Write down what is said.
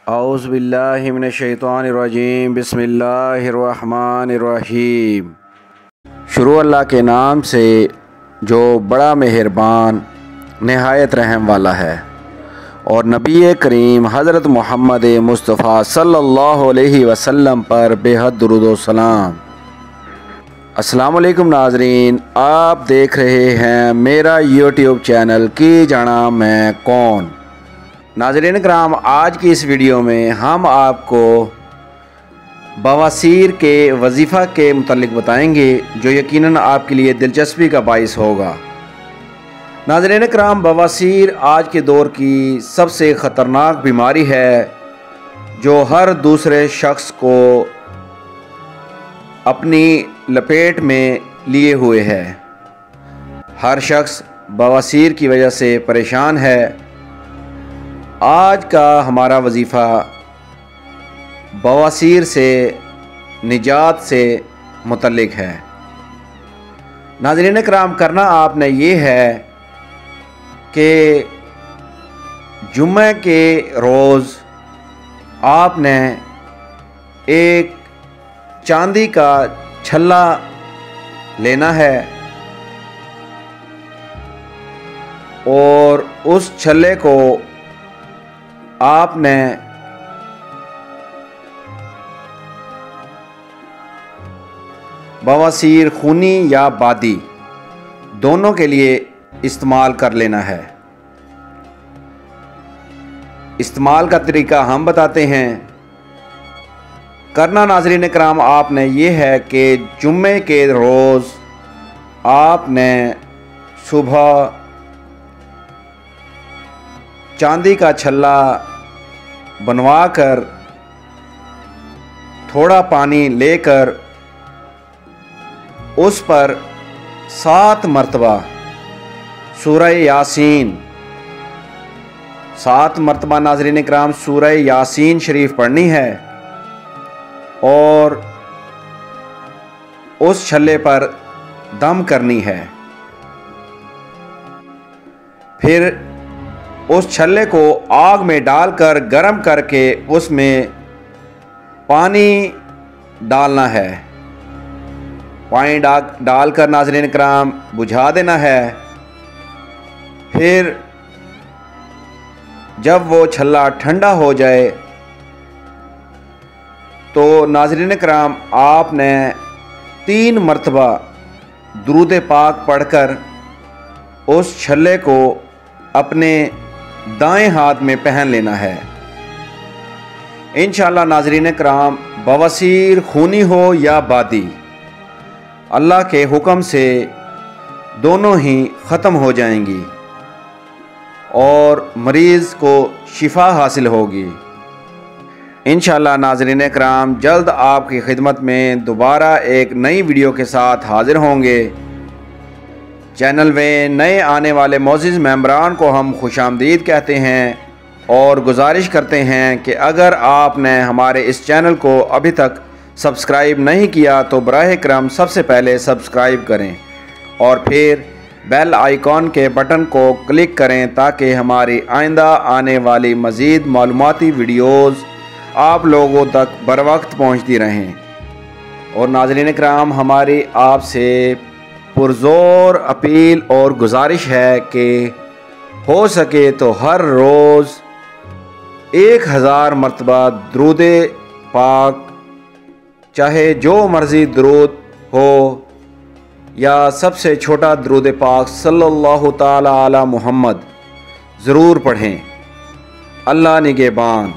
औज़ु बिल्लाहि मिनश्शैतानिर्रजीम बिस्मिल्लाहिर्रहमानिर्रहीम। शुरू अल्लाह के नाम से जो बड़ा मेहरबान नहायत रहम वाला है। और नबी करीम हज़रत मोहम्मद मुस्तफ़ा सल्लल्लाहु अलैहि वसल्लम पर बेहद दुरूद व सलाम। अस्सलामु अलैकुम नाज़रीन, आप देख रहे हैं मेरा यूट्यूब चैनल की जाना मैं कौन। नाज़रीन कराम, आज की इस वीडियो में हम आपको बवासीर के वजीफ़ा के मुतालिक बताएंगे जो यकीनन आपके लिए दिलचस्पी का बाइस होगा। नाज़रीन कराम, बवासीर आज के दौर की सबसे ख़तरनाक बीमारी है जो हर दूसरे शख्स को अपनी लपेट में लिए हुए है। हर शख्स बवासीर की वजह से परेशान है। आज का हमारा वजीफ़ा बवासीर से निजात से मुतल्लिक है। नाज़रीन कराम, करना आपने ये है कि जुम्मे के रोज़ आपने एक चांदी का छल्ला लेना है और उस छल्ले को आपने बवासीर खूनी या बादी दोनों के लिए इस्तेमाल कर लेना है। इस्तेमाल का तरीका हम बताते हैं। करना नाज़रीन कराम आपने ये है कि जुम्मे के रोज़ आपने सुबह चांदी का छल्ला बनवा कर थोड़ा पानी लेकर उस पर 7 मरतबा सूरह यासीन 7 मरतबा नाज़रीन कराम सूरह यासीन शरीफ पढ़नी है और उस छल्ले पर दम करनी है। फिर उस छल्ले को आग में डालकर गर्म करके उसमें पानी डालना है। पानी डालकर नाज़रीन कराम बुझा देना है। फिर जब वो छल्ला ठंडा हो जाए तो नाज़रीन कराम आपने 3 मरतबा दुरूद पाक पढ़कर उस छल्ले को अपने दाएं हाथ में पहन लेना है। इंशाअल्लाह नाज़रीन कराम, बवासीर खूनी हो या बादी, अल्लाह के हुक्म से दोनों ही ख़त्म हो जाएंगी और मरीज़ को शिफा हासिल होगी। इंशाअल्लाह नाज़रीन कराम, जल्द आपकी खिदमत में दोबारा एक नई वीडियो के साथ हाज़िर होंगे। चैनल में नए आने वाले मोअज़्ज़िज़ मेंबरान को हम खुशामदीद कहते हैं और गुजारिश करते हैं कि अगर आपने हमारे इस चैनल को अभी तक सब्सक्राइब नहीं किया तो बराह करम सबसे पहले सब्सक्राइब करें और फिर बेल आइकॉन के बटन को क्लिक करें ताकि हमारी आइंदा आने वाली मज़ीद मालूमाती वीडियोज़ आप लोगों तक बर वक्त पहुँचती रहें। और नाज़रीन कराम, हमारी आपसे पुरज़ोर अपील और गुजारिश है कि हो सके तो हर रोज़ 1000 मरतबा दुरूद पाक, चाहे जो मर्ज़ी दुरूद हो या सबसे छोटा दुरूद पाक सल्लल्लाहु ताला अला मुहम्मद ज़रूर पढ़ें। अल्लाह निगहबान।